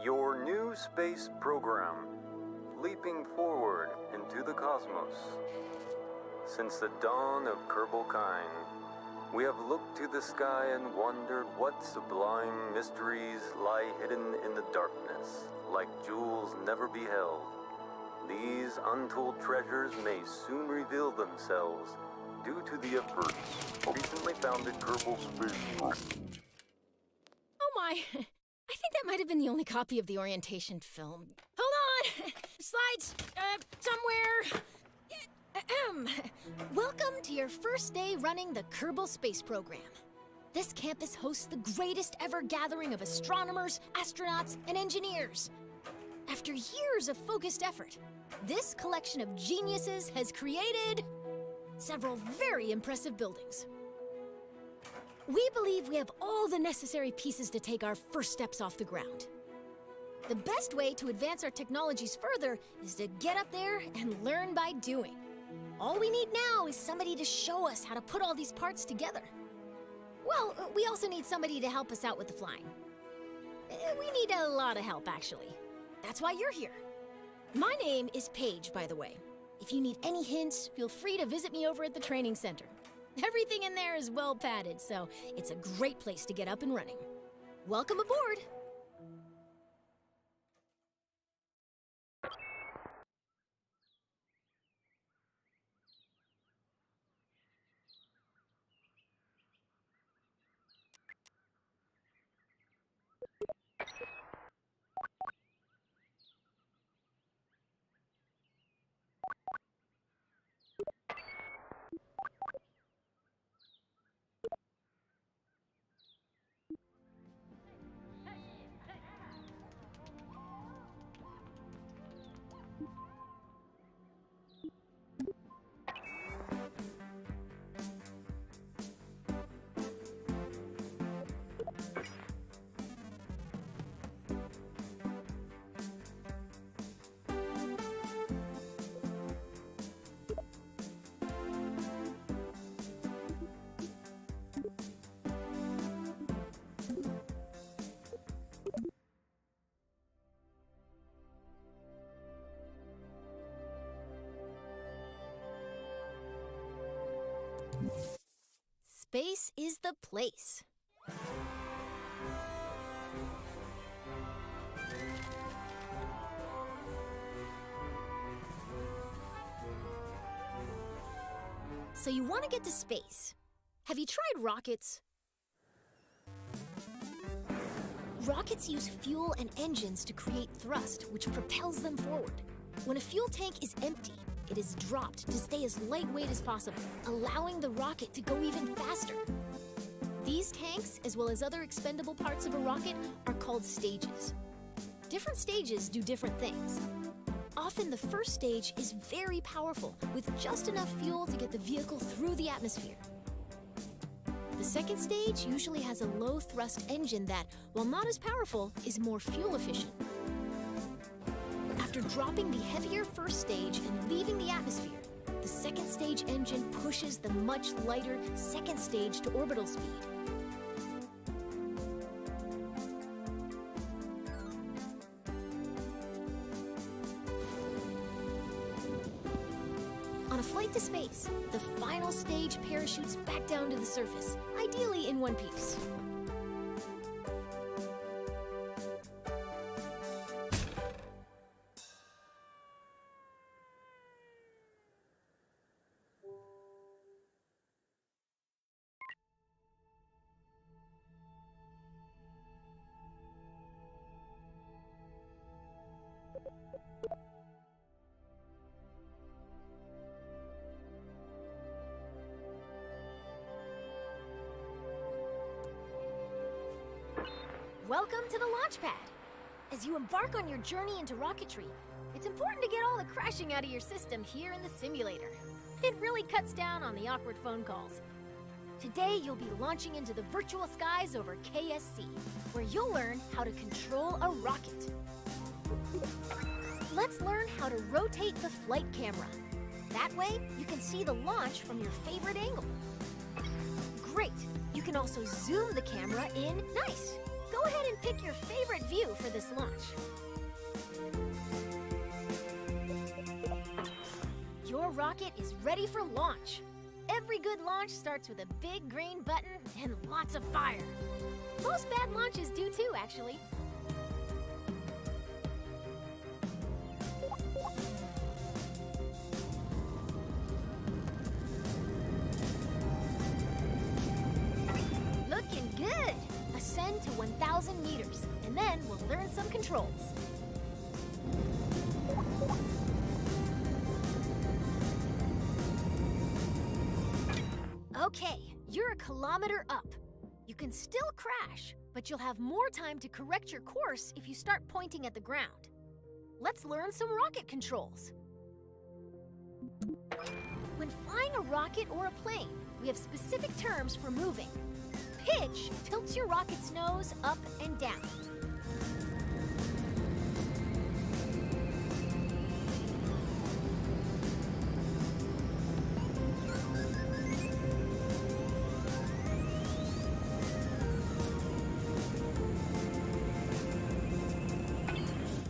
Your new space program, leaping forward into the cosmos. Since the dawn of Kerbalkine, we have looked to the sky and wondered what sublime mysteries lie hidden in the darkness, like jewels never beheld. These untold treasures may soon reveal themselves due to the efforts recently founded Kerbal Space Program. Oh my! I think that might have been the only copy of the orientation film. Hold on! Slides, somewhere. Welcome to your first day running the Kerbal Space Program. This campus hosts the greatest ever gathering of astronomers, astronauts, and engineers. After years of focused effort, this collection of geniuses has created several very impressive buildings. We believe we have all the necessary pieces to take our first steps off the ground. The best way to advance our technologies further is to get up there and learn by doing. All we need now is somebody to show us how to put all these parts together. Well, we also need somebody to help us out with the flying. We need a lot of help, actually. That's why you're here. My name is Paige, by the way. If you need any hints, feel free to visit me over at the training center. Everything in there is well padded, so it's a great place to get up and running. Welcome aboard! Space is the place. So you want to get to space. Have you tried rockets? Rockets use fuel and engines to create thrust, which propels them forward. When a fuel tank is empty, it is dropped to stay as lightweight as possible, allowing the rocket to go even faster. These tanks, as well as other expendable parts of a rocket, are called stages. Different stages do different things. Often the first stage is very powerful, with just enough fuel to get the vehicle through the atmosphere. The second stage usually has a low-thrust engine that, while not as powerful, is more fuel efficient. After dropping the heavier first stage and leaving the atmosphere, the second stage engine pushes the much lighter second stage to orbital speed. On a flight to space, the final stage parachutes back down to the surface, ideally in one piece. Welcome to the launch pad. As you embark on your journey into rocketry, it's important to get all the crashing out of your system here in the simulator. It really cuts down on the awkward phone calls. Today, you'll be launching into the virtual skies over KSC, where you'll learn how to control a rocket. Let's learn how to rotate the flight camera. That way, you can see the launch from your favorite angle. Great! You can also zoom the camera in. Nice! Go ahead and pick your favorite view for this launch. Your rocket is ready for launch. Every good launch starts with a big green button and lots of fire. Most bad launches do too, actually. Looking good! Ascend to 1,000 meters, and then we'll learn some controls. Okay, you're a kilometer up. You can still crash, but you'll have more time to correct your course if you start pointing at the ground. Let's learn some rocket controls. When flying a rocket or a plane, we have specific terms for moving. Pitch tilts your rocket's nose up and down.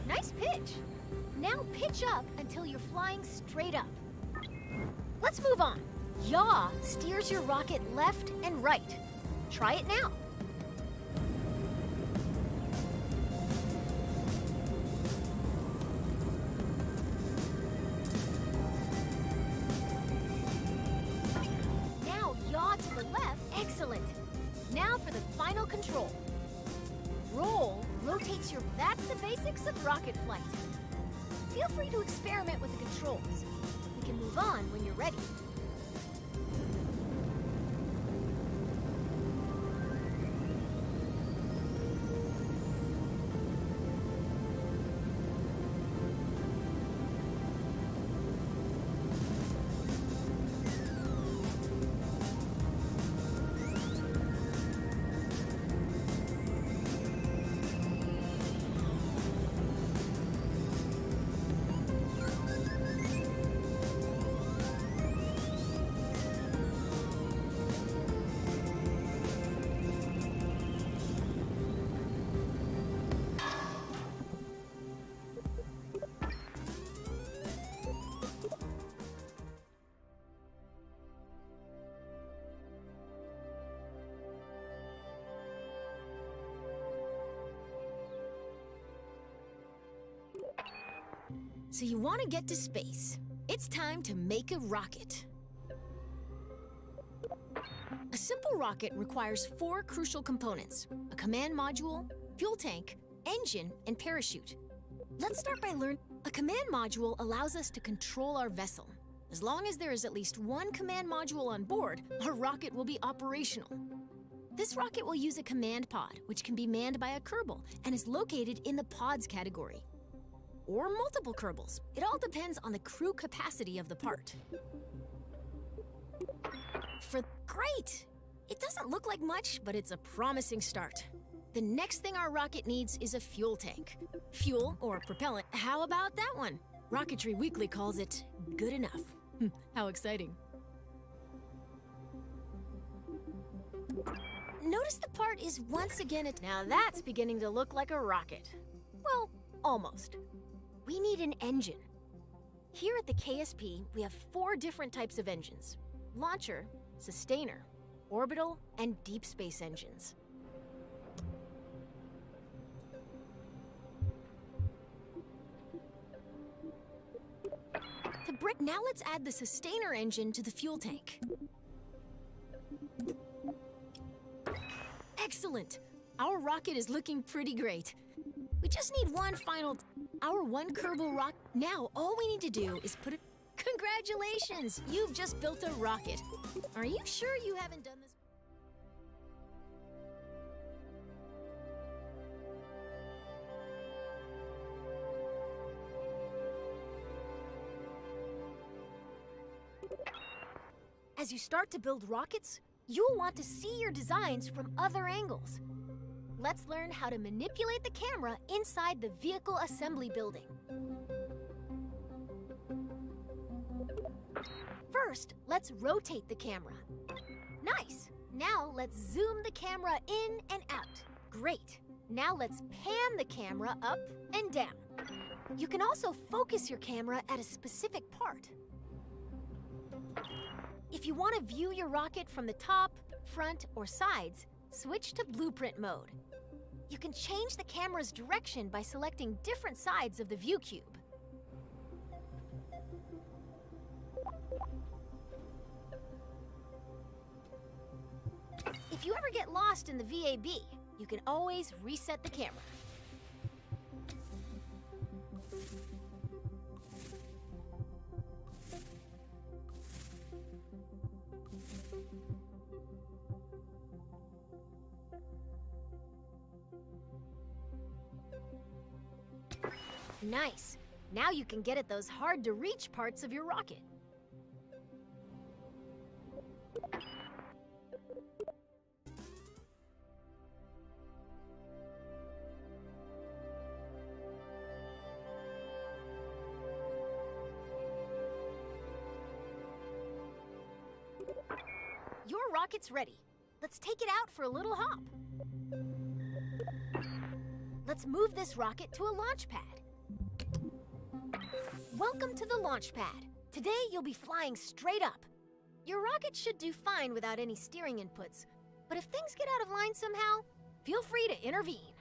Nice pitch. Now pitch up until you're flying straight up. Let's move on. Yaw steers your rocket left and right. Try it now. Now yaw to the left. Excellent. Now for the final control. Roll rotates your... That's the basics of rocket flight. Feel free to experiment with the controls. We can move on when you're ready. So you want to get to space. It's time to make a rocket. A simple rocket requires 4 crucial components: a command module, fuel tank, engine, and parachute. Let's start by learning. A command module allows us to control our vessel. As long as there is at least 1 command module on board, our rocket will be operational. This rocket will use a command pod, which can be manned by a Kerbal and is located in the pods category. Or multiple Kerbals. It all depends on the crew capacity of the part. Great! It doesn't look like much, but it's a promising start. The next thing our rocket needs is a fuel tank. Fuel, or propellant, how about that one? Rocketry Weekly calls it good enough. How exciting. Notice the part is once again now that's beginning to look like a rocket. Well, almost. We need an engine. Here at the KSP, we have 4 different types of engines: launcher, sustainer, orbital, and deep space engines. Now let's add the sustainer engine to the fuel tank. Excellent! Our rocket is looking pretty great. We just need one final... Our 1 Kerbal rocket... Now, all we need to do is put it... Congratulations! You've just built a rocket. Are you sure you haven't done this? As you start to build rockets, you'll want to see your designs from other angles. Let's learn how to manipulate the camera inside the vehicle assembly building. First, let's rotate the camera. Nice! Now let's zoom the camera in and out. Great! Now let's pan the camera up and down. You can also focus your camera at a specific part. If you want to view your rocket from the top, front, or sides, switch to blueprint mode. You can change the camera's direction by selecting different sides of the view cube. If you ever get lost in the VAB, you can always reset the camera. Nice. Now you can get at those hard-to-reach parts of your rocket. Your rocket's ready. Let's take it out for a little hop. Let's move this rocket to a launch pad. Welcome to the launch pad. Today you'll be flying straight up. Your rocket should do fine without any steering inputs, but if things get out of line somehow, feel free to intervene.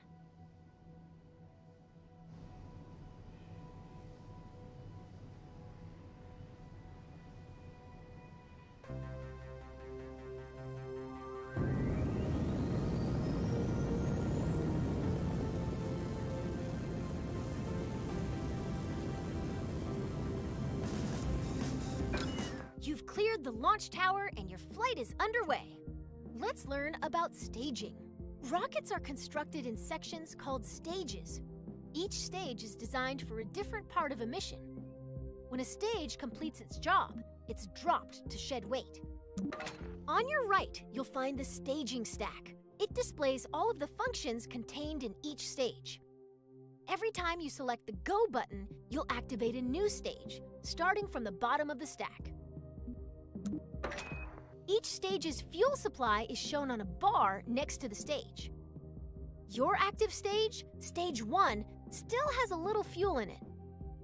You've cleared the launch tower and your flight is underway. Let's learn about staging. Rockets are constructed in sections called stages. Each stage is designed for a different part of a mission. When a stage completes its job, it's dropped to shed weight. On your right, you'll find the staging stack. It displays all of the functions contained in each stage. Every time you select the Go button, you'll activate a new stage, starting from the bottom of the stack. Each stage's fuel supply is shown on a bar next to the stage. Your active stage, Stage 1, still has a little fuel in it.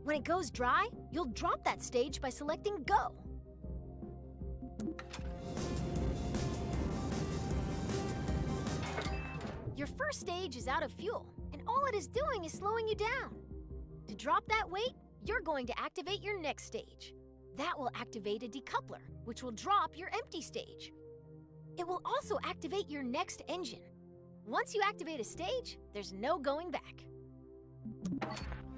When it goes dry, you'll drop that stage by selecting Go. Your first stage is out of fuel, and all it is doing is slowing you down. To drop that weight, you're going to activate your next stage. That will activate a decoupler, which will drop your empty stage. It will also activate your next engine. Once you activate a stage, there's no going back.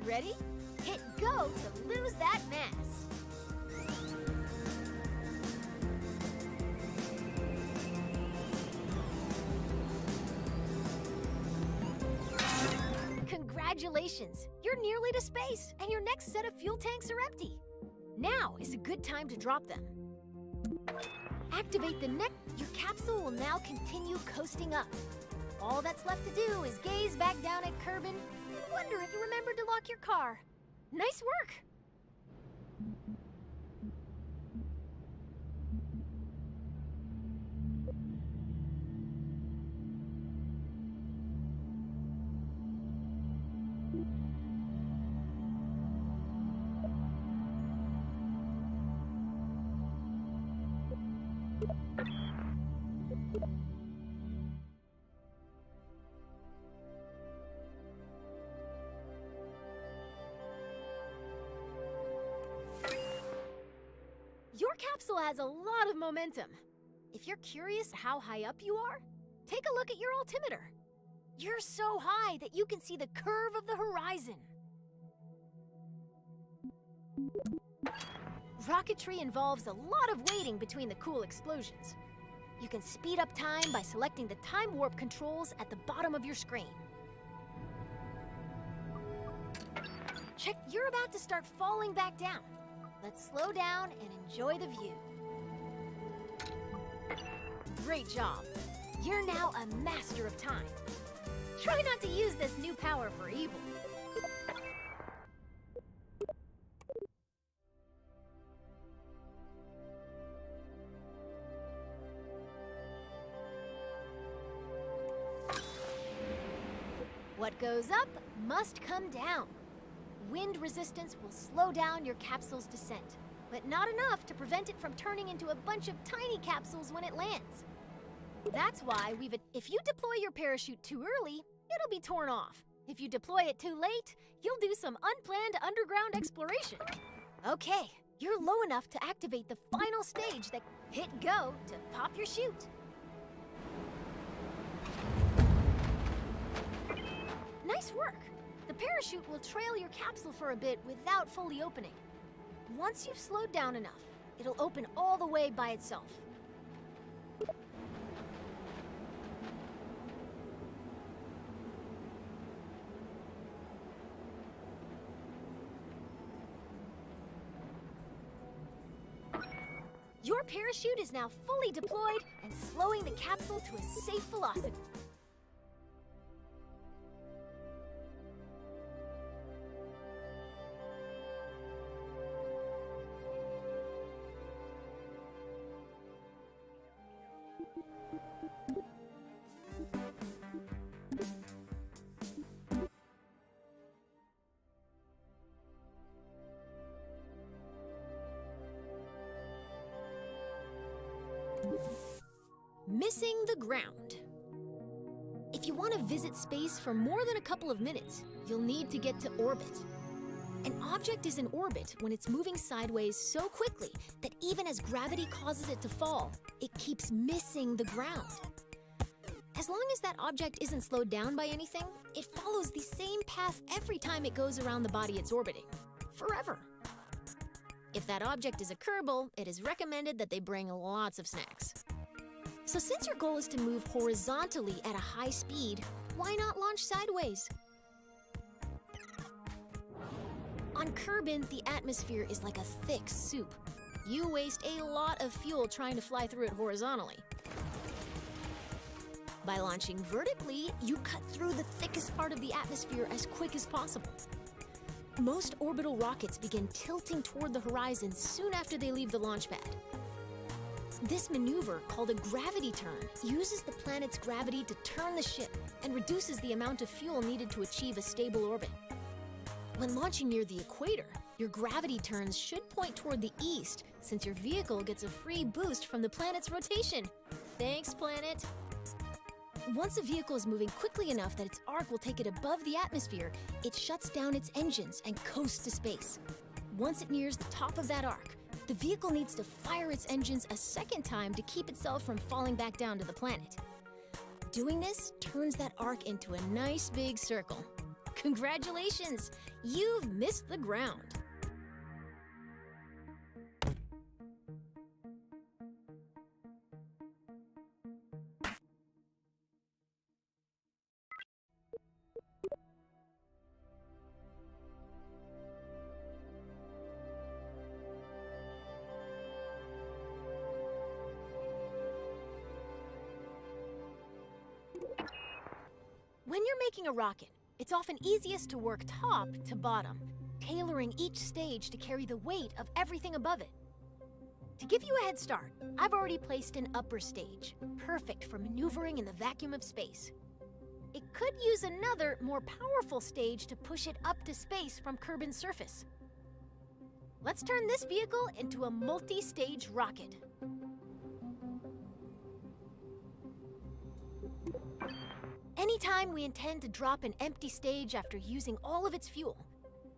Ready? Hit Go to lose that mass. Congratulations! You're nearly to space, and your next set of fuel tanks are empty. Now is a good time to drop them. Activate the neck. Your capsule will now continue coasting up. All that's left to do is gaze back down at Kerbin and wonder if you remembered to lock your car. Nice work! Your capsule has a lot of momentum. If you're curious how high up you are, take a look at your altimeter. You're so high that you can see the curve of the horizon. Rocketry involves a lot of waiting between the cool explosions. You can speed up time by selecting the time warp controls at the bottom of your screen. Check, you're about to start falling back down. Let's slow down and enjoy the view. Great job. You're now a master of time. Try not to use this new power for evil. What goes up must come down. Wind resistance will slow down your capsule's descent, but not enough to prevent it from turning into a bunch of tiny capsules when it lands. That's why if you deploy your parachute too early, it'll be torn off. If you deploy it too late, you'll do some unplanned underground exploration. Okay, you're low enough to activate the final stage that hit go to pop your chute. Nice work. The parachute will trail your capsule for a bit without fully opening. Once you've slowed down enough, it'll open all the way by itself. Your parachute is now fully deployed and slowing the capsule to a safe velocity. Missing the ground. If you want to visit space for more than a couple of minutes, you'll need to get to orbit. An object is in orbit when it's moving sideways so quickly that even as gravity causes it to fall, it keeps missing the ground. As long as that object isn't slowed down by anything, it follows the same path every time it goes around the body it's orbiting, forever. If that object is a Kerbal, it is recommended that they bring lots of snacks. So since your goal is to move horizontally at a high speed, why not launch sideways? On Kerbin, the atmosphere is like a thick soup. You waste a lot of fuel trying to fly through it horizontally. By launching vertically, you cut through the thickest part of the atmosphere as quick as possible. Most orbital rockets begin tilting toward the horizon soon after they leave the launch pad. This maneuver, called a gravity turn, uses the planet's gravity to turn the ship and reduces the amount of fuel needed to achieve a stable orbit. When launching near the equator, your gravity turns should point toward the east, since your vehicle gets a free boost from the planet's rotation. Thanks, planet! Once a vehicle is moving quickly enough that its arc will take it above the atmosphere, it shuts down its engines and coasts to space. Once it nears the top of that arc, the vehicle needs to fire its engines a second time to keep itself from falling back down to the planet. Doing this turns that arc into a nice big circle. Congratulations! You've missed the ground. When you're making a rocket, it's often easiest to work top to bottom, tailoring each stage to carry the weight of everything above it. To give you a head start, I've already placed an upper stage, perfect for maneuvering in the vacuum of space. It could use another, more powerful stage to push it up to space from Kerbin's surface. Let's turn this vehicle into a multi-stage rocket. Anytime we intend to drop an empty stage after using all of its fuel,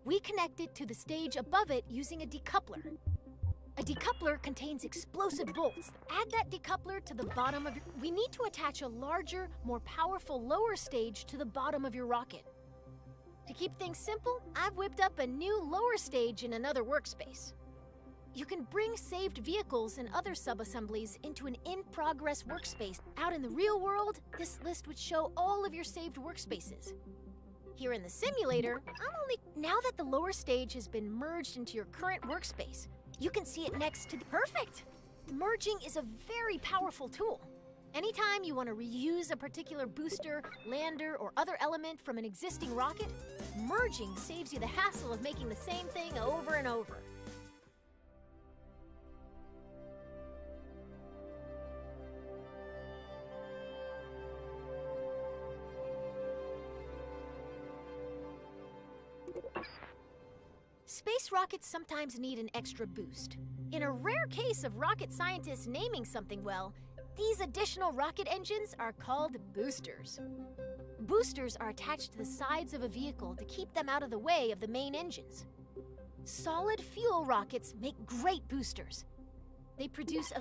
we connect it to the stage above it using a decoupler. A decoupler contains explosive bolts. Add that decoupler to the bottom of your... We need to attach a larger, more powerful lower stage to the bottom of your rocket. To keep things simple, I've whipped up a new lower stage in another workspace. You can bring saved vehicles and other sub-assemblies into an in-progress workspace. Out in the real world, this list would show all of your saved workspaces. Here in the simulator, now that the lower stage has been merged into your current workspace, you can see it next to the... Perfect! Merging is a very powerful tool. Anytime you want to reuse a particular booster, lander, or other element from an existing rocket, merging saves you the hassle of making the same thing over and over. Space rockets sometimes need an extra boost. In a rare case of rocket scientists naming something well, these additional rocket engines are called boosters. Boosters are attached to the sides of a vehicle to keep them out of the way of the main engines. Solid fuel rockets make great boosters. They produce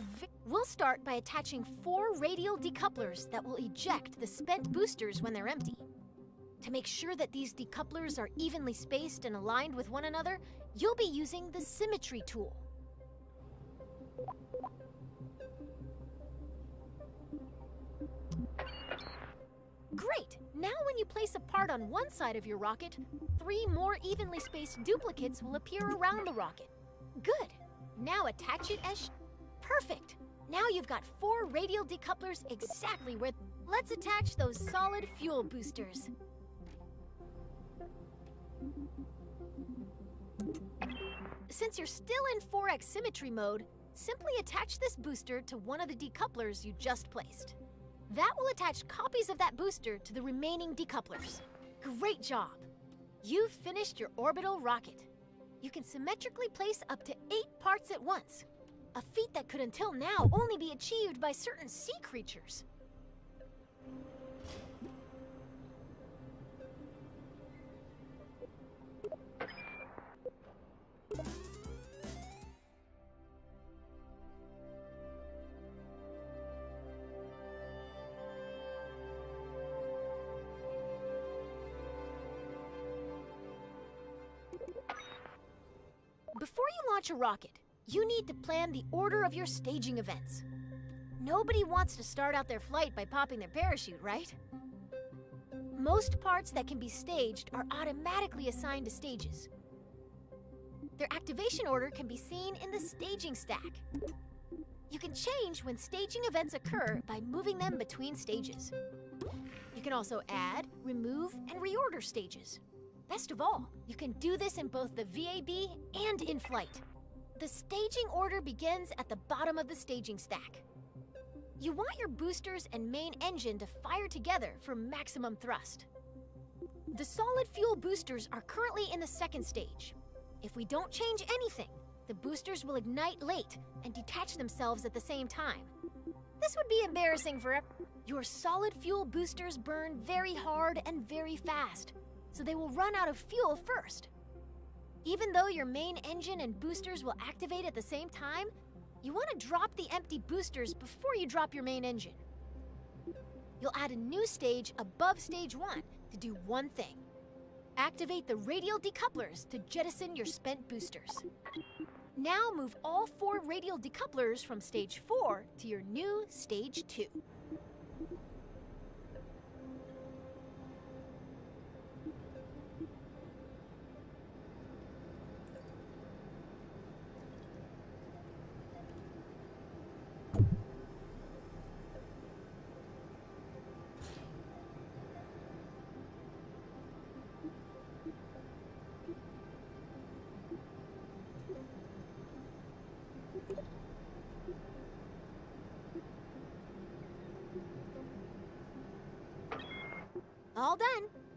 We'll start by attaching 4 radial decouplers that will eject the spent boosters when they're empty. To make sure that these decouplers are evenly spaced and aligned with one another, you'll be using the symmetry tool. Great! Now when you place a part on one side of your rocket, 3 more evenly spaced duplicates will appear around the rocket. Good! Now attach it as perfect! Now you've got 4 radial decouplers exactly where... Let's attach those solid fuel boosters. Since you're still in 4x symmetry mode, simply attach this booster to one of the decouplers you just placed. That will attach copies of that booster to the remaining decouplers. Great job! You've finished your orbital rocket. You can symmetrically place up to 8 parts at once, a feat that could until now only be achieved by certain sea creatures. Before you launch a rocket, you need to plan the order of your staging events. Nobody wants to start out their flight by popping their parachute, right? Most parts that can be staged are automatically assigned to stages. Their activation order can be seen in the staging stack. You can change when staging events occur by moving them between stages. You can also add, remove, and reorder stages. Best of all, you can do this in both the VAB and in flight. The staging order begins at the bottom of the staging stack. You want your boosters and main engine to fire together for maximum thrust. The solid fuel boosters are currently in the second stage. If we don't change anything, the boosters will ignite late and detach themselves at the same time. This would be embarrassing for your solid fuel boosters burn very hard and very fast, so they will run out of fuel first. Even though your main engine and boosters will activate at the same time, you want to drop the empty boosters before you drop your main engine. You'll add a new stage above stage 1 to do one thing. Activate the radial decouplers to jettison your spent boosters. Now move all 4 radial decouplers from stage 4 to your new stage 2. All done!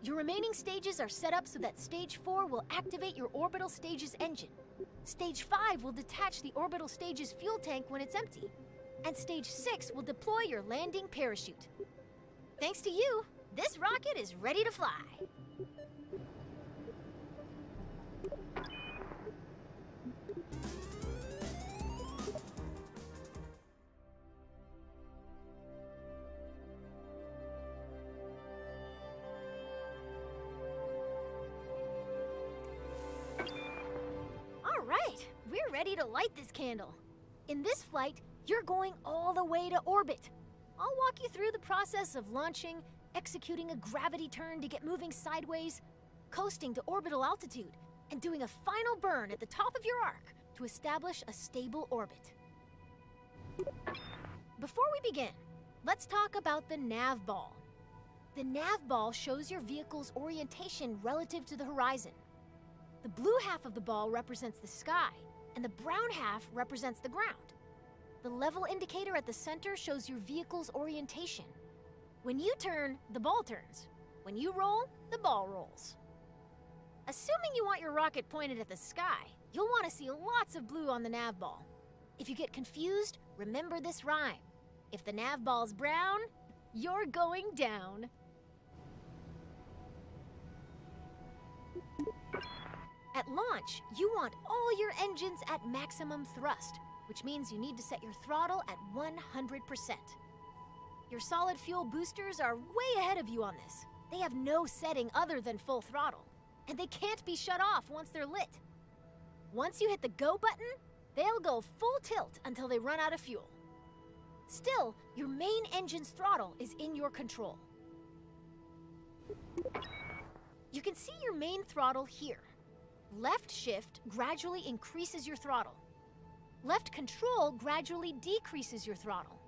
Your remaining stages are set up so that Stage 4 will activate your orbital stage's engine. Stage 5 will detach the orbital stage's fuel tank when it's empty. And Stage 6 will deploy your landing parachute. Thanks to you, this rocket is ready to fly. We're ready to light this candle. In this flight, you're going all the way to orbit. I'll walk you through the process of launching, executing a gravity turn to get moving sideways, coasting to orbital altitude, and doing a final burn at the top of your arc to establish a stable orbit. Before we begin, let's talk about the nav ball. The nav ball shows your vehicle's orientation relative to the horizon. The blue half of the ball represents the sky, and the brown half represents the ground. The level indicator at the center shows your vehicle's orientation. When you turn, the ball turns. When you roll, the ball rolls. Assuming you want your rocket pointed at the sky, you'll want to see lots of blue on the nav ball. If you get confused, remember this rhyme. If the nav ball's brown, you're going down. At launch, you want all your engines at maximum thrust, which means you need to set your throttle at 100%. Your solid fuel boosters are way ahead of you on this. They have no setting other than full throttle, and they can't be shut off once they're lit. Once you hit the go button, they'll go full tilt until they run out of fuel. Still, your main engine's throttle is in your control. You can see your main throttle here. Left shift gradually increases your throttle. Left control gradually decreases your throttle.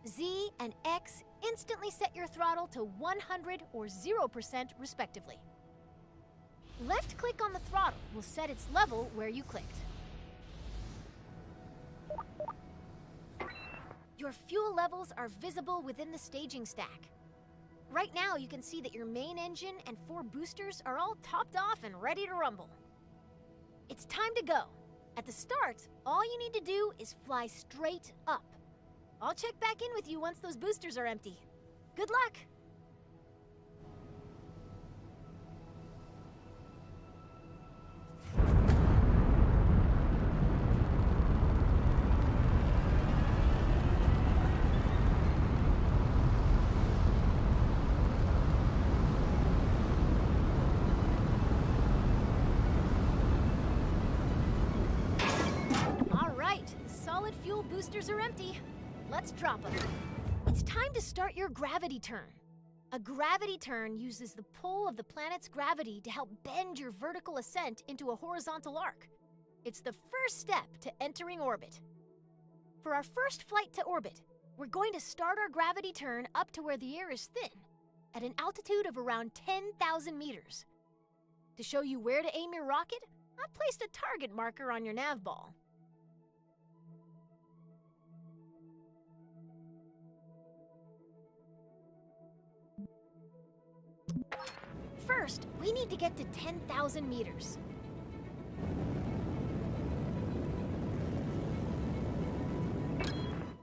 Z and X instantly set your throttle to 100 or 0% respectively. Left click on the throttle will set its level where you clicked. Your fuel levels are visible within the staging stack. Right now you can see that your main engine and 4 boosters are all topped off and ready to rumble. It's time to go. At the start, all you need to do is fly straight up. I'll check back in with you once those boosters are empty. Good luck! Boosters are empty. Let's drop them. It's time to start your gravity turn. A gravity turn uses the pull of the planet's gravity to help bend your vertical ascent into a horizontal arc. It's the first step to entering orbit. For our first flight to orbit, we're going to start our gravity turn up to where the air is thin, at an altitude of around 10,000 meters. To show you where to aim your rocket, I've placed a target marker on your nav ball. First, we need to get to 10,000 meters.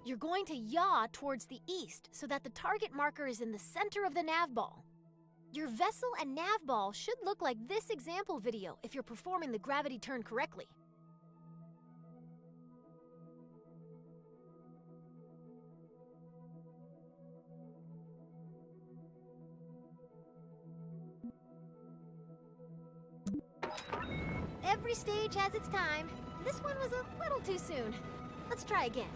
You're going to yaw towards the east so that the target marker is in the center of the nav ball. Your vessel and nav ball should look like this example video if you're performing the gravity turn correctly. Every stage has its time. This one was a little too soon. Let's try again.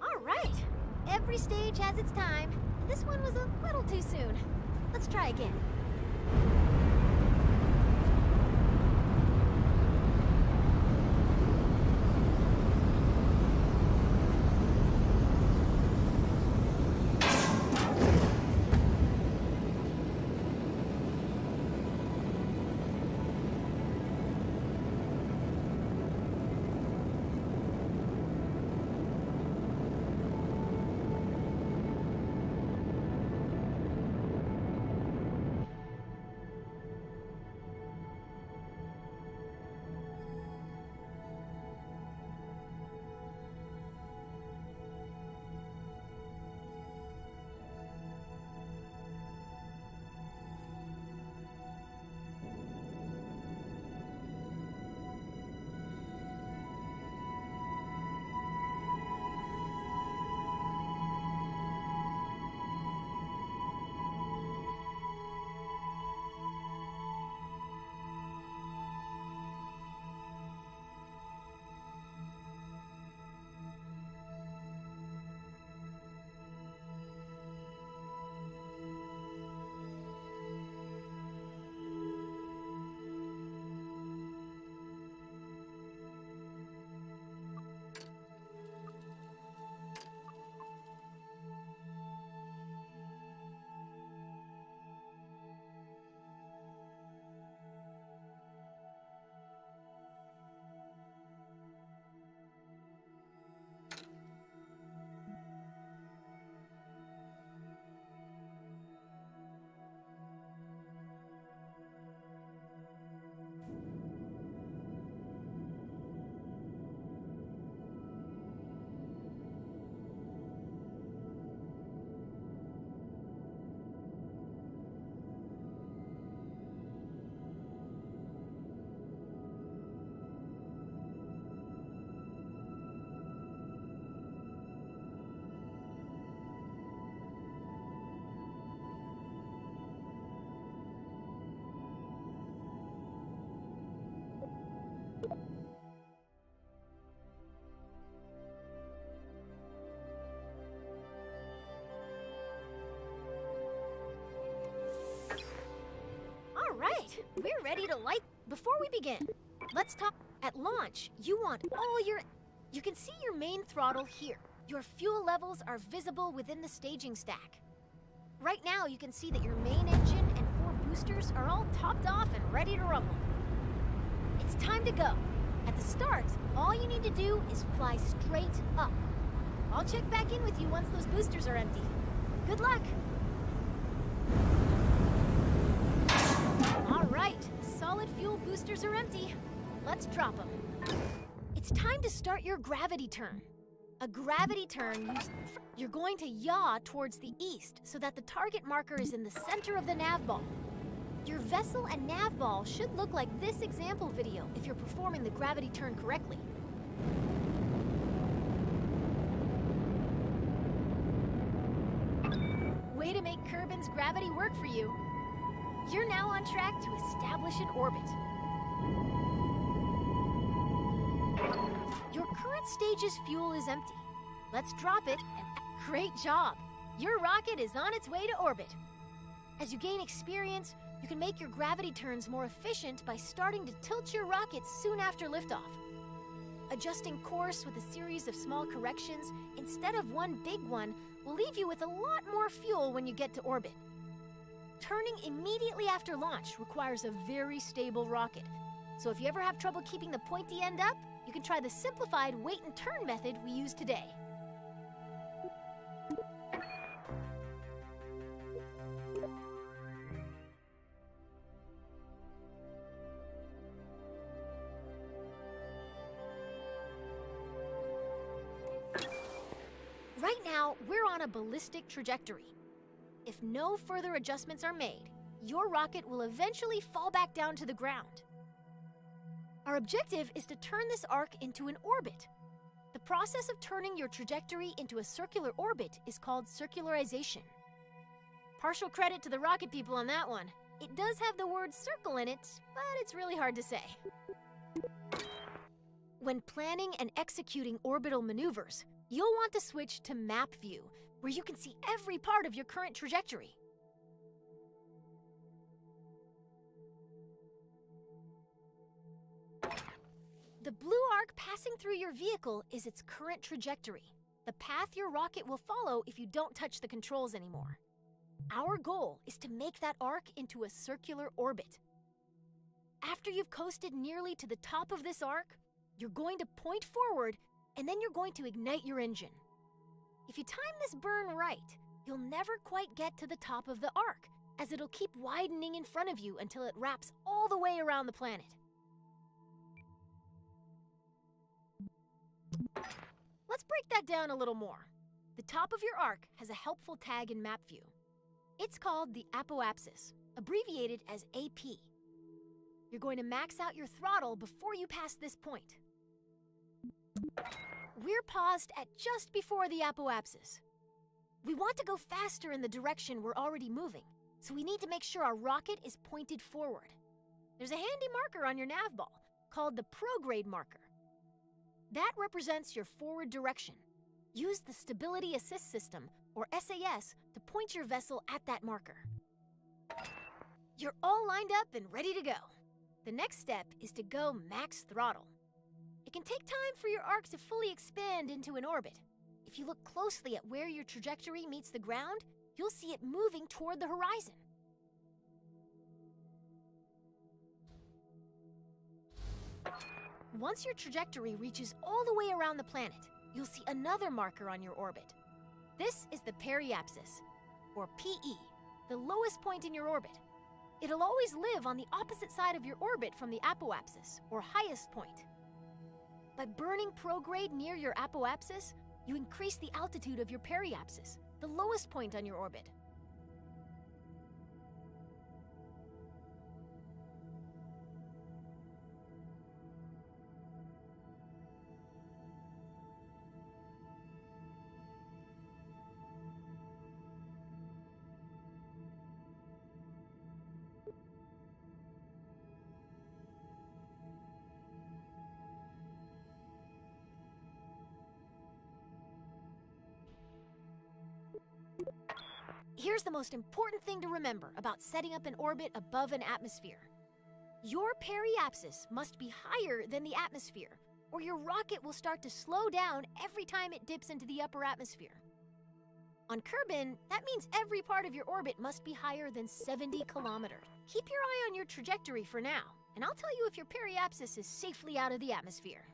All right. Every stage has its time. This one was a little too soon. Let's try again. we're ready to light. Before we begin, let's talk. At launch, you want all your... You can see your main throttle here. Your fuel levels are visible within the staging stack. Right now, you can see that your main engine and 4 boosters are all topped off and ready to rumble. It's time to go. At the start, all you need to do is fly straight up. I'll check back in with you once those boosters are empty. Good luck! All right, the solid fuel boosters are empty. Let's drop them. It's time to start your gravity turn. A gravity turn, you're going to yaw towards the east so that the target marker is in the center of the nav ball. Your vessel and nav ball should look like this example video if you're performing the gravity turn correctly. Way to make Kerbin's gravity work for you. You're now on track to establish an orbit. Your current stage's fuel is empty. Let's drop it and... Great job! Your rocket is on its way to orbit. As you gain experience, you can make your gravity turns more efficient by starting to tilt your rocket soon after liftoff. Adjusting course with a series of small corrections instead of one big one will leave you with a lot more fuel when you get to orbit. Turning immediately after launch requires a very stable rocket, so if you ever have trouble keeping the pointy end up, you can try the simplified wait and turn method we use today. Right now, we're on a ballistic trajectory. If no further adjustments are made, your rocket will eventually fall back down to the ground. Our objective is to turn this arc into an orbit. The process of turning your trajectory into a circular orbit is called circularization. Partial credit to the rocket people on that one. It does have the word circle in it, but it's really hard to say. When planning and executing orbital maneuvers, you'll want to switch to map view, where you can see every part of your current trajectory. The blue arc passing through your vehicle is its current trajectory, the path your rocket will follow if you don't touch the controls anymore. Our goal is to make that arc into a circular orbit. After you've coasted nearly to the top of this arc, you're going to point forward, and then you're going to ignite your engine. If you time this burn right, you'll never quite get to the top of the arc, as it'll keep widening in front of you until it wraps all the way around the planet. Let's break that down a little more. The top of your arc has a helpful tag in map view. It's called the apoapsis, abbreviated as AP. You're going to max out your throttle before you pass this point. We're paused at just before the apoapsis. We want to go faster in the direction we're already moving, so we need to make sure our rocket is pointed forward. There's a handy marker on your nav ball called the prograde marker. That represents your forward direction. Use the Stability Assist System, or SAS, to point your vessel at that marker. You're all lined up and ready to go. The next step is to go max throttle. It can take time for your arc to fully expand into an orbit. If you look closely at where your trajectory meets the ground, you'll see it moving toward the horizon. Once your trajectory reaches all the way around the planet, you'll see another marker on your orbit. This is the periapsis, or PE, the lowest point in your orbit. It'll always live on the opposite side of your orbit from the apoapsis, or highest point. By burning prograde near your apoapsis, you increase the altitude of your periapsis, the lowest point on your orbit. Here's the most important thing to remember about setting up an orbit above an atmosphere. Your periapsis must be higher than the atmosphere, or your rocket will start to slow down every time it dips into the upper atmosphere. On Kerbin, that means every part of your orbit must be higher than 70 kilometers. Keep your eye on your trajectory for now, and I'll tell you if your periapsis is safely out of the atmosphere.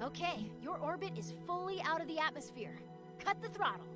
Okay, your orbit is fully out of the atmosphere. Cut the throttle.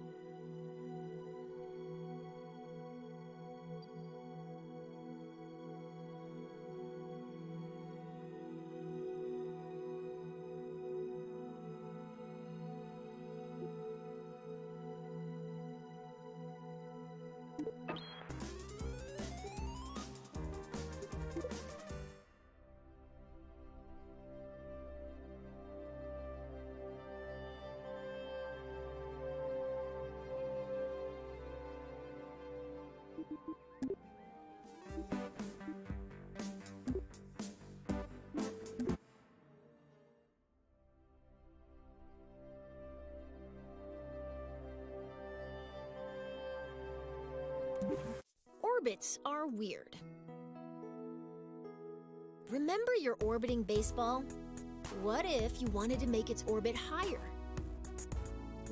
Orbits are weird. Remember your orbiting baseball? What if you wanted to make its orbit higher?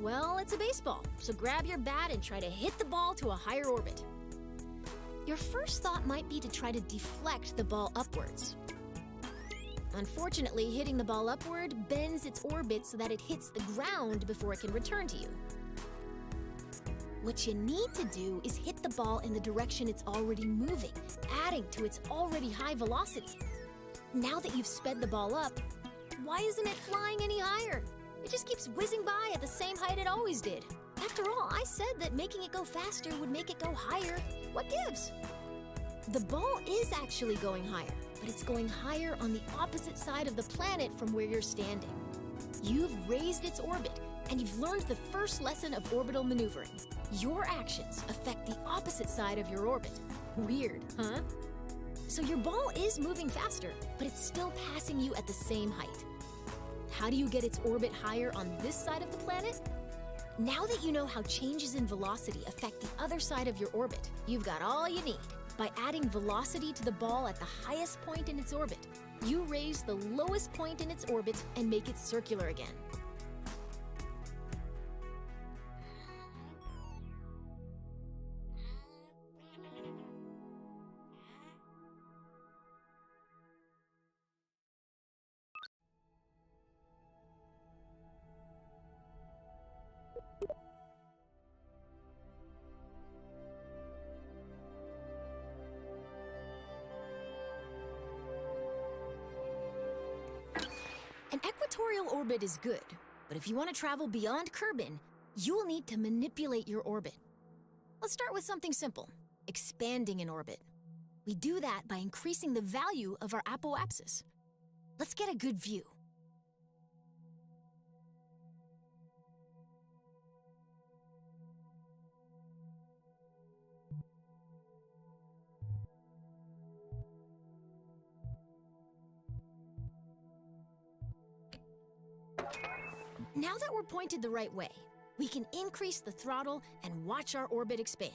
Well, it's a baseball, so grab your bat and try to hit the ball to a higher orbit. Your first thought might be to try to deflect the ball upwards. Unfortunately, hitting the ball upward bends its orbit so that it hits the ground before it can return to you. What you need to do is hit the ball in the direction it's already moving, adding to its already high velocity. Now that you've sped the ball up, why isn't it flying any higher? It just keeps whizzing by at the same height it always did. After all, I said that making it go faster would make it go higher. What gives? The ball is actually going higher, but it's going higher on the opposite side of the planet from where you're standing. You've raised its orbit, and you've learned the first lesson of orbital maneuvering. Your actions affect the opposite side of your orbit. Weird, huh? So your ball is moving faster, but it's still passing you at the same height. How do you get its orbit higher on this side of the planet? Now that you know how changes in velocity affect the other side of your orbit, you've got all you need. By adding velocity to the ball at the highest point in its orbit, you raise the lowest point in its orbit and make it circular again. equatorial orbit is good, but if you want to travel beyond Kerbin, you will need to manipulate your orbit. Let's start with something simple, expanding an orbit. We do that by increasing the value of our apoapsis. Let's get a good view. Now that we're pointed the right way, we can increase the throttle and watch our orbit expand.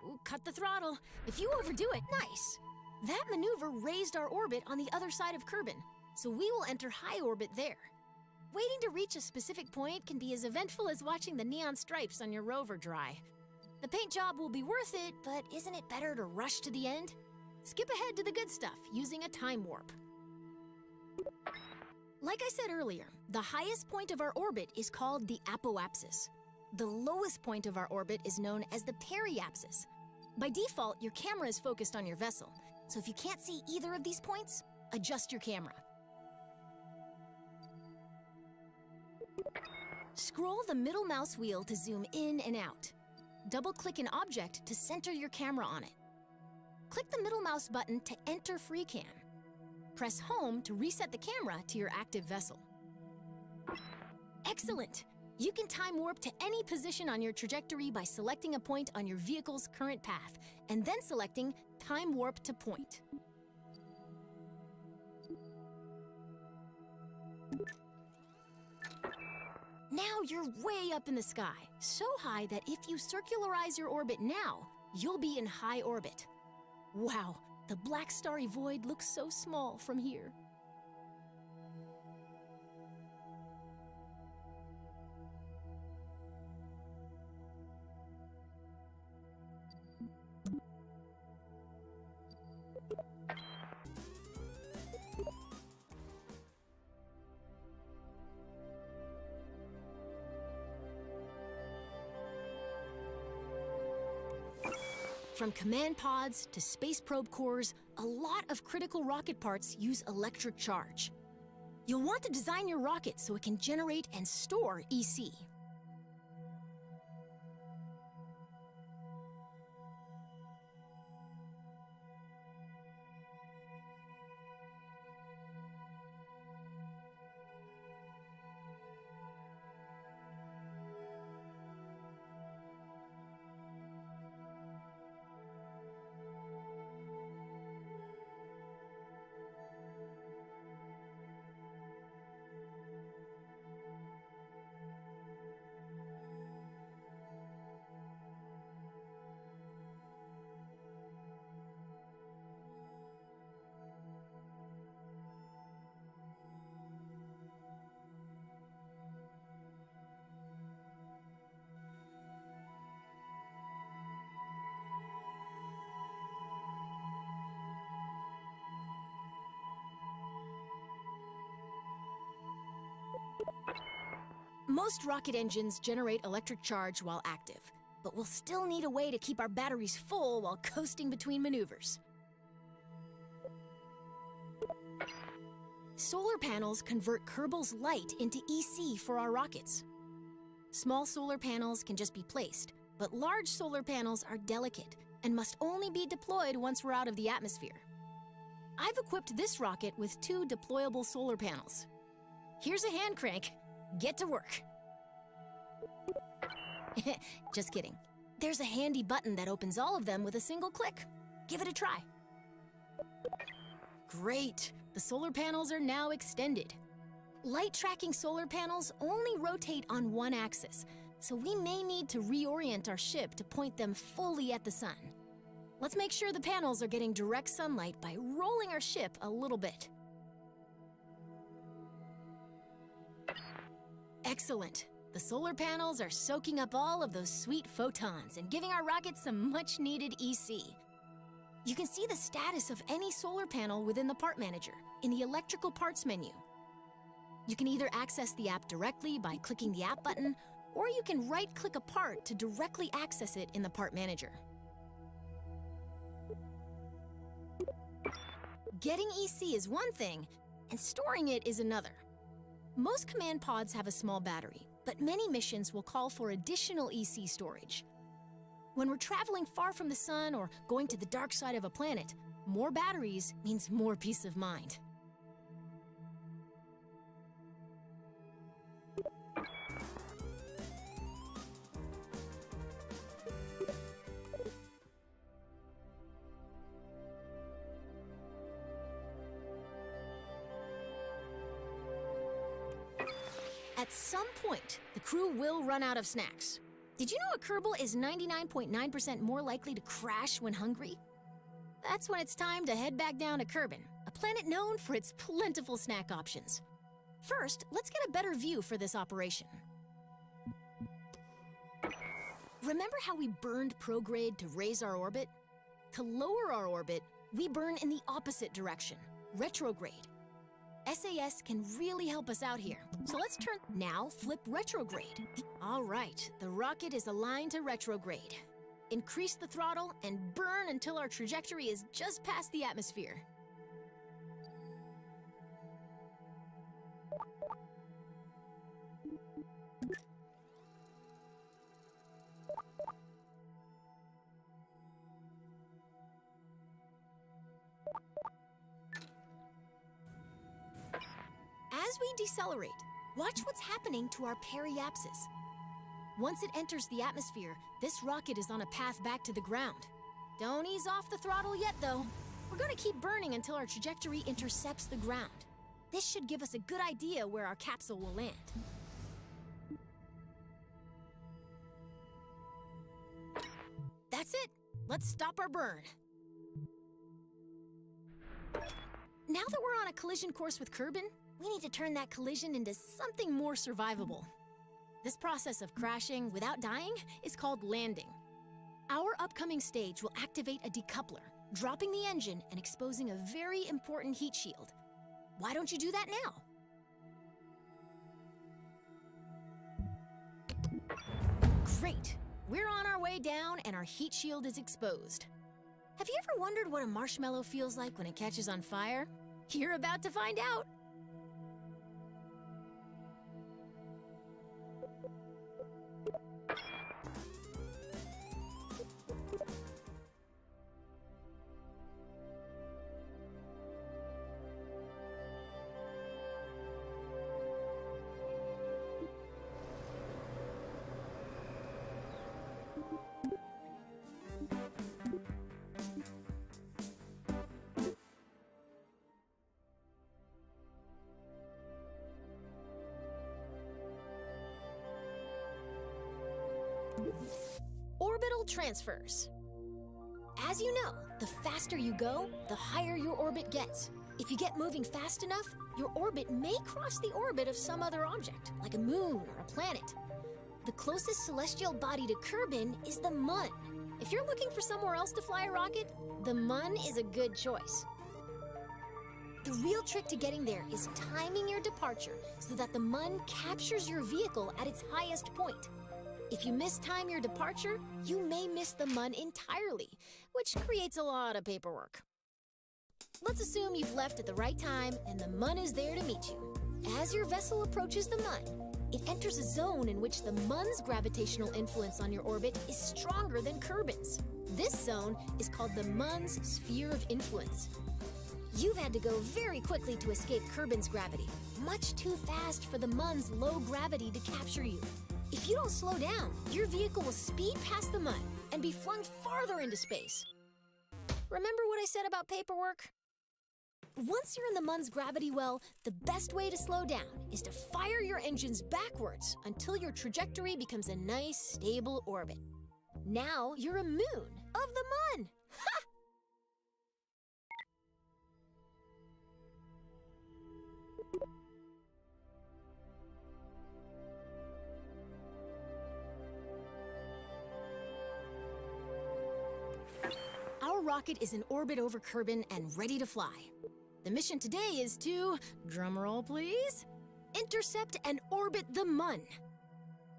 Ooh, cut the throttle. If you overdo it, nice. That maneuver raised our orbit on the other side of Kerbin, so we will enter high orbit there. Waiting to reach a specific point can be as eventful as watching the neon stripes on your rover dry. The paint job will be worth it, but isn't it better to rush to the end? Skip ahead to the good stuff using a time warp. Like I said earlier, the highest point of our orbit is called the apoapsis. The lowest point of our orbit is known as the periapsis. By default, your camera is focused on your vessel, so if you can't see either of these points, adjust your camera. Scroll the middle mouse wheel to zoom in and out. Double-click an object to center your camera on it. Click the middle mouse button to enter FreeCam. Press Home to reset the camera to your active vessel. Excellent! You can time warp to any position on your trajectory by selecting a point on your vehicle's current path, and then selecting Time Warp to Point. Now you're way up in the sky, so high that if you circularize your orbit now, you'll be in high orbit. Wow, the black starry void looks so small from here. From command pods to space probe cores, a lot of critical rocket parts use electric charge. You'll want to design your rocket so it can generate and store EC. Most rocket engines generate electric charge while active, but we'll still need a way to keep our batteries full while coasting between maneuvers. Solar panels convert Kerbal's light into EC for our rockets. Small solar panels can just be placed, but large solar panels are delicate and must only be deployed once we're out of the atmosphere. I've equipped this rocket with 2 deployable solar panels. Here's a hand crank. Get to work. Just kidding. There's a handy button that opens all of them with a single click. Give it a try. Great! The solar panels are now extended. Light-tracking solar panels only rotate on one axis, so we may need to reorient our ship to point them fully at the sun. Let's make sure the panels are getting direct sunlight by rolling our ship a little bit. Excellent. The solar panels are soaking up all of those sweet photons and giving our rocket some much-needed EC. You can see the status of any solar panel within the Part Manager in the Electrical Parts menu. You can either access the app directly by clicking the app button, or you can right-click a part to directly access it in the Part Manager. Getting EC is one thing, and storing it is another. Most command pods have a small battery, but many missions will call for additional EC storage. When we're traveling far from the sun or going to the dark side of a planet, more batteries means more peace of mind. At some point, the crew will run out of snacks. Did you know a Kerbal is 99.9% more likely to crash when hungry? That's when it's time to head back down to Kerbin, a planet known for its plentiful snack options. First, let's get a better view for this operation. Remember how we burned prograde to raise our orbit? To lower our orbit, we burn in the opposite direction, retrograde. SAS can really help us out here. So let's now flip retrograde. All right, the rocket is aligned to retrograde. Increase the throttle and burn until our trajectory is just past the atmosphere. As we decelerate, watch what's happening to our periapsis. Once it enters the atmosphere, this rocket is on a path back to the ground. Don't ease off the throttle yet, though. We're going to keep burning until our trajectory intercepts the ground. This should give us a good idea where our capsule will land. That's it. Let's stop our burn. Now that we're on a collision course with Kerbin, we need to turn that collision into something more survivable. This process of crashing without dying is called landing. Our upcoming stage will activate a decoupler, dropping the engine and exposing a very important heat shield. Why don't you do that now? Great! We're on our way down and our heat shield is exposed. Have you ever wondered what a marshmallow feels like when it catches on fire? You're about to find out! Orbital transfers. As you know, the faster you go, the higher your orbit gets. If you get moving fast enough, your orbit may cross the orbit of some other object, like a moon or a planet. The closest celestial body to Kerbin is the Mun. If you're looking for somewhere else to fly a rocket, the Mun is a good choice. The real trick to getting there is timing your departure so that the Mun captures your vehicle at its highest point. If you mistime your departure, you may miss the Mun entirely, which creates a lot of paperwork. Let's assume you've left at the right time and the Mun is there to meet you. As your vessel approaches the Mun, it enters a zone in which the Mun's gravitational influence on your orbit is stronger than Kerbin's. This zone is called the Mun's sphere of influence. You've had to go very quickly to escape Kerbin's gravity, much too fast for the Mun's low gravity to capture you. If you don't slow down, your vehicle will speed past the Mun and be flung farther into space. Remember what I said about paperwork? Once you're in the Mun's gravity well, the best way to slow down is to fire your engines backwards until your trajectory becomes a nice, stable orbit. Now you're a moon of the Mun! Ha! rocket is in orbit over Kerbin and ready to fly. The mission today is to, drumroll please, intercept and orbit the Mun.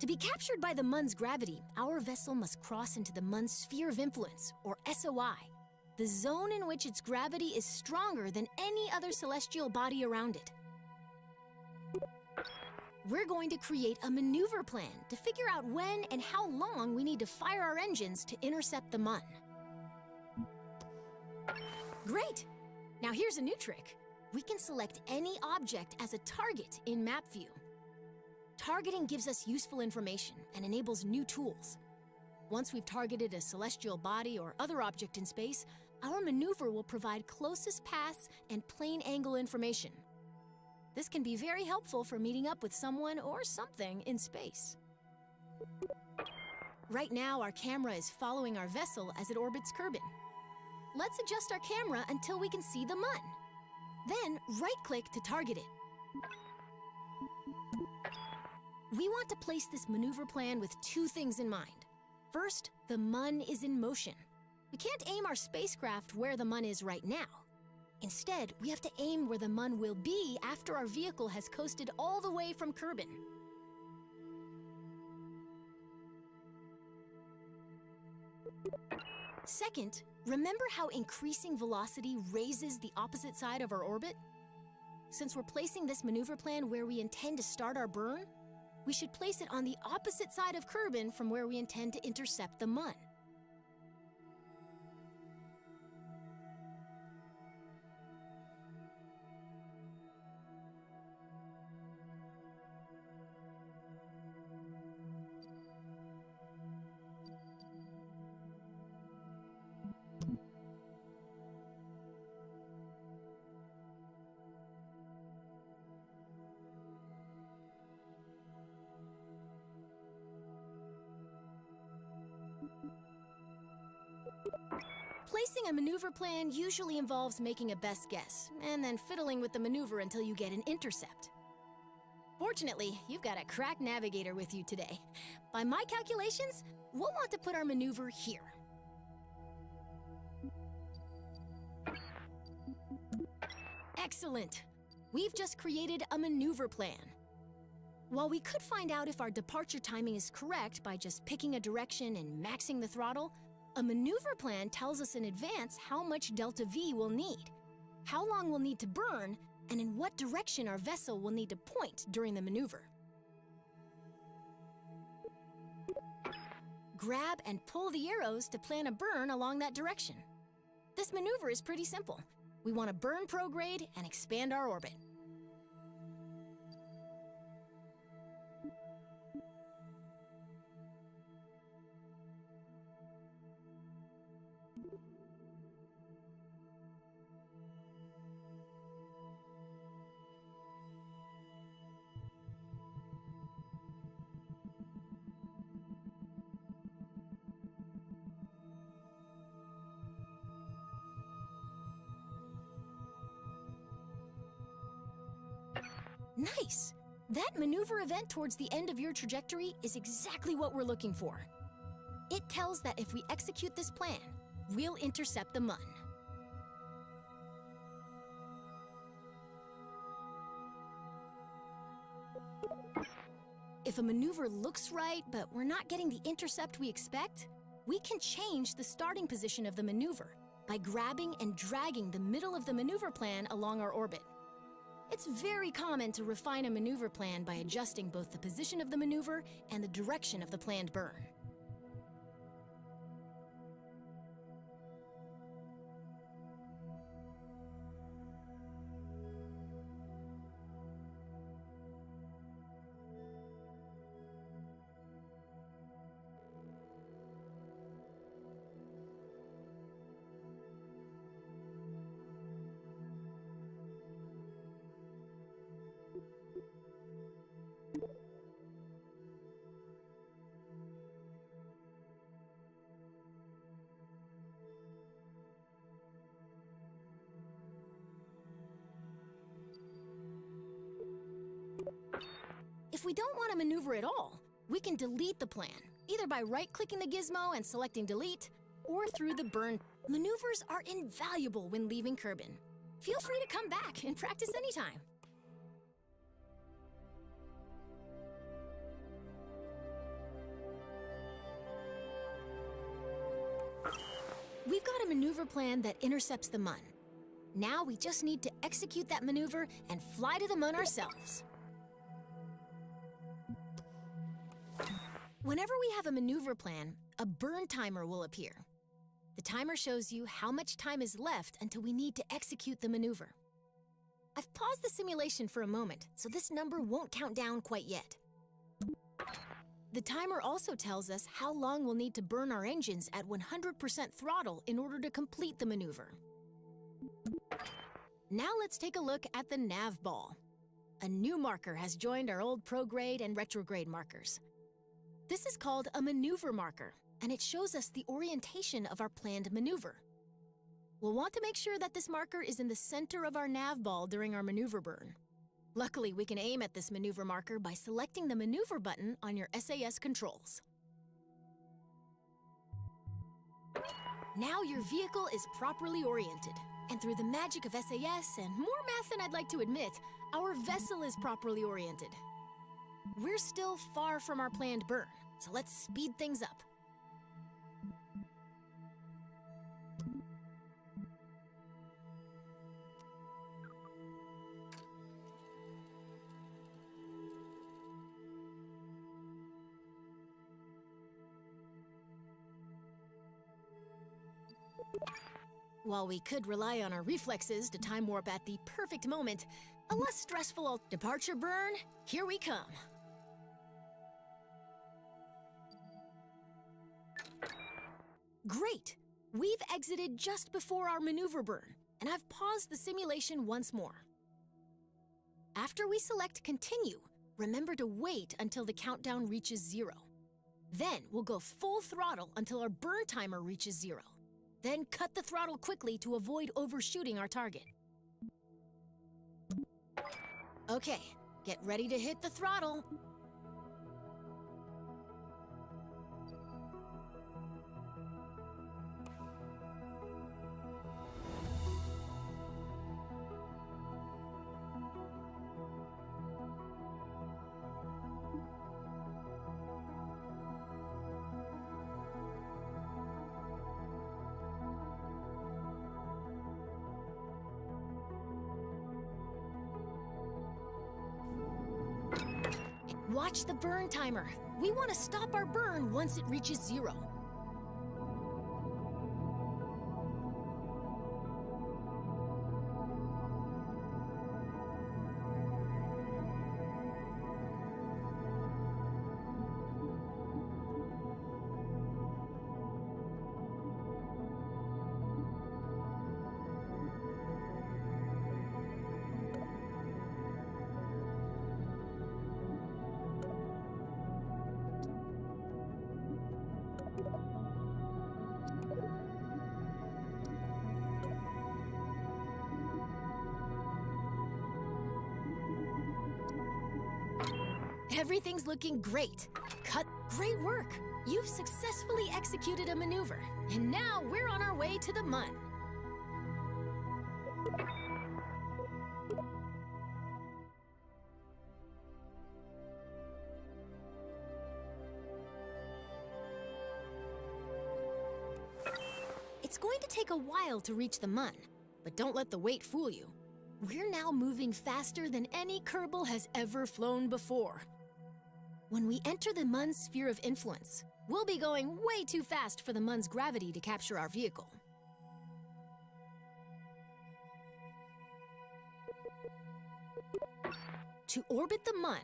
To be captured by the Mun's gravity, our vessel must cross into the Mun's sphere of influence, or SOI, the zone in which its gravity is stronger than any other celestial body around it. We're going to create a maneuver plan to figure out when and how long we need to fire our engines to intercept the Mun. Great! Now here's a new trick. We can select any object as a target in map view. Targeting gives us useful information and enables new tools. Once we've targeted a celestial body or other object in space, our maneuver will provide closest paths and plane angle information. This can be very helpful for meeting up with someone or something in space. Right now, our camera is following our vessel as it orbits Kerbin. Let's adjust our camera until we can see the Mun. Then, right-click to target it. We want to place this maneuver plan with two things in mind. First, the Mun is in motion. We can't aim our spacecraft where the Mun is right now. Instead, we have to aim where the Mun will be after our vehicle has coasted all the way from Kerbin. Second, remember how increasing velocity raises the opposite side of our orbit? Since we're placing this maneuver plan where we intend to start our burn, we should place it on the opposite side of Kerbin from where we intend to intercept the Mun. Placing a maneuver plan usually involves making a best guess, and then fiddling with the maneuver until you get an intercept. Fortunately, you've got a crack navigator with you today. By my calculations, we'll want to put our maneuver here. Excellent! We've just created a maneuver plan. While we could find out if our departure timing is correct by just picking a direction and maxing the throttle, a maneuver plan tells us in advance how much delta V we'll need, how long we'll need to burn, and in what direction our vessel will need to point during the maneuver. Grab and pull the arrows to plan a burn along that direction. This maneuver is pretty simple. We want to burn prograde and expand our orbit. Nice! That maneuver event towards the end of your trajectory is exactly what we're looking for. It tells that if we execute this plan, we'll intercept the Mun. If a maneuver looks right, but we're not getting the intercept we expect, we can change the starting position of the maneuver by grabbing and dragging the middle of the maneuver plan along our orbit. It's very common to refine a maneuver plan by adjusting both the position of the maneuver and the direction of the planned burn. If we don't want to maneuver at all, we can delete the plan, either by right-clicking the gizmo and selecting delete, or through the burn Maneuvers are invaluable when leaving Kerbin. Feel free to come back and practice anytime. We've got a maneuver plan that intercepts the Mun. Now we just need to execute that maneuver and fly to the Mun ourselves. Whenever we have a maneuver plan, a burn timer will appear. The timer shows you how much time is left until we need to execute the maneuver. I've paused the simulation for a moment, so this number won't count down quite yet. The timer also tells us how long we'll need to burn our engines at 100% throttle in order to complete the maneuver. Now let's take a look at the nav ball. A new marker has joined our old prograde and retrograde markers. This is called a maneuver marker, and it shows us the orientation of our planned maneuver. We'll want to make sure that this marker is in the center of our nav ball during our maneuver burn. Luckily, we can aim at this maneuver marker by selecting the maneuver button on your SAS controls. Now your vehicle is properly oriented, and through the magic of SAS and more math than I'd like to admit, our vessel is properly oriented. We're still far from our planned burn, so let's speed things up. While we could rely on our reflexes to time warp at the perfect moment, a less stressful departure burn, here we come. Great! We've exited just before our maneuver burn, and I've paused the simulation once more. After we select Continue, remember to wait until the countdown reaches 0. Then we'll go full throttle until our burn timer reaches 0. Then cut the throttle quickly to avoid overshooting our target. Okay, get ready to hit the throttle. Watch the burn timer. We want to stop our burn once it reaches 0. Everything's looking great. Great work! You've successfully executed a maneuver, and now we're on our way to the Mun. It's going to take a while to reach the Mun, but don't let the wait fool you. We're now moving faster than any Kerbal has ever flown before. When we enter the Mun's sphere of influence, we'll be going way too fast for the Mun's gravity to capture our vehicle. To orbit the Mun,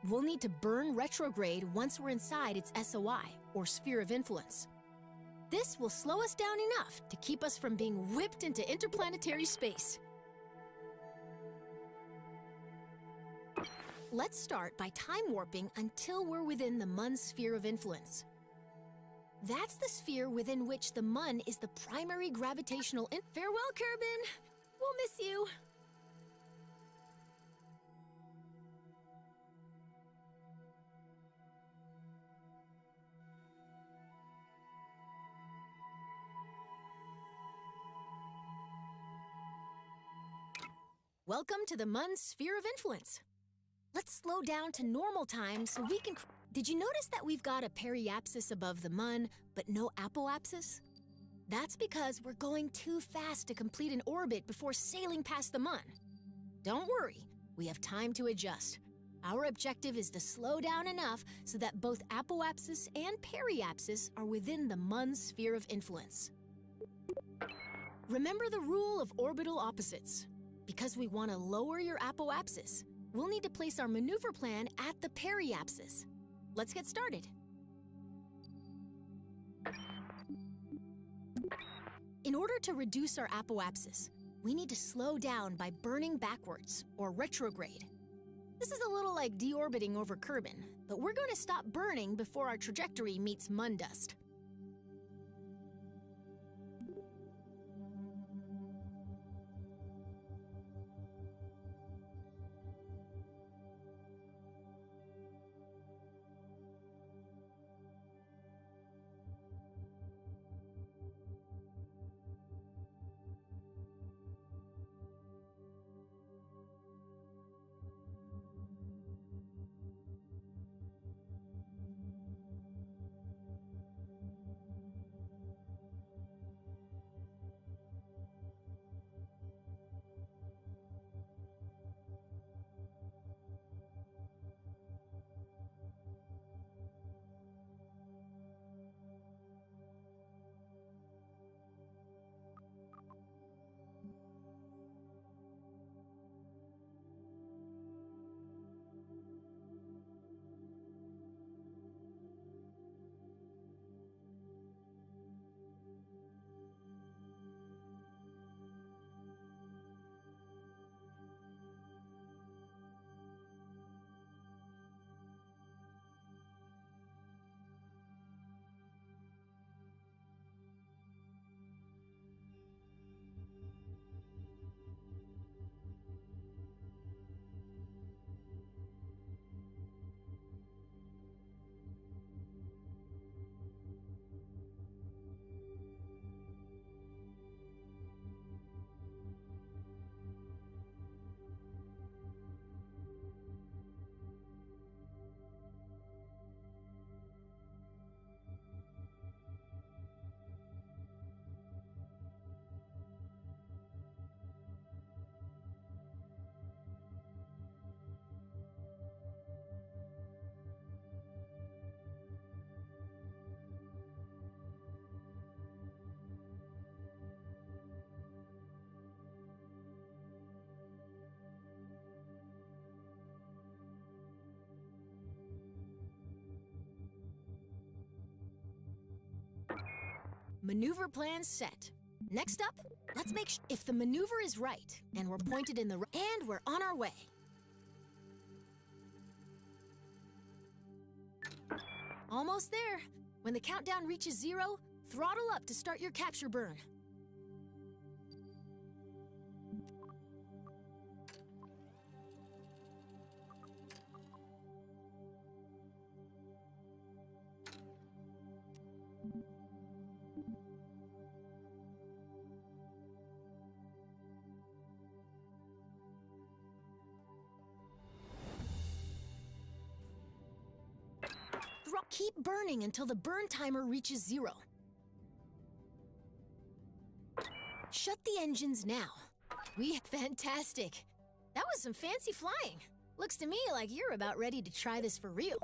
we'll need to burn retrograde once we're inside its SOI, or sphere of influence. This will slow us down enough to keep us from being whipped into interplanetary space. Let's start by time warping until we're within the Mun's sphere of influence. That's the sphere within which the Mun is the primary gravitational Farewell, Kerbin! We'll miss you! Welcome to the Mun's sphere of influence. Let's slow down to normal time so we can... Did you notice that we've got a periapsis above the Mun, but no apoapsis? That's because we're going too fast to complete an orbit before sailing past the Mun. Don't worry, we have time to adjust. Our objective is to slow down enough so that both apoapsis and periapsis are within the Mun's sphere of influence. Remember the rule of orbital opposites. Because we want to lower your apoapsis, we'll need to place our maneuver plan at the periapsis. Let's get started. In order to reduce our apoapsis, we need to slow down by burning backwards, or retrograde. This is a little like deorbiting over Kerbin, but we're going to stop burning before our trajectory meets Mun dust. Maneuver plan set. Next up, let's make sure if the maneuver is right and we're pointed in the and we're on our way. Almost there. When the countdown reaches 0, throttle up to start your capture burn. Keep burning until the burn timer reaches 0. Shut the engines now. Fantastic. That was some fancy flying. Looks to me like you're about ready to try this for real.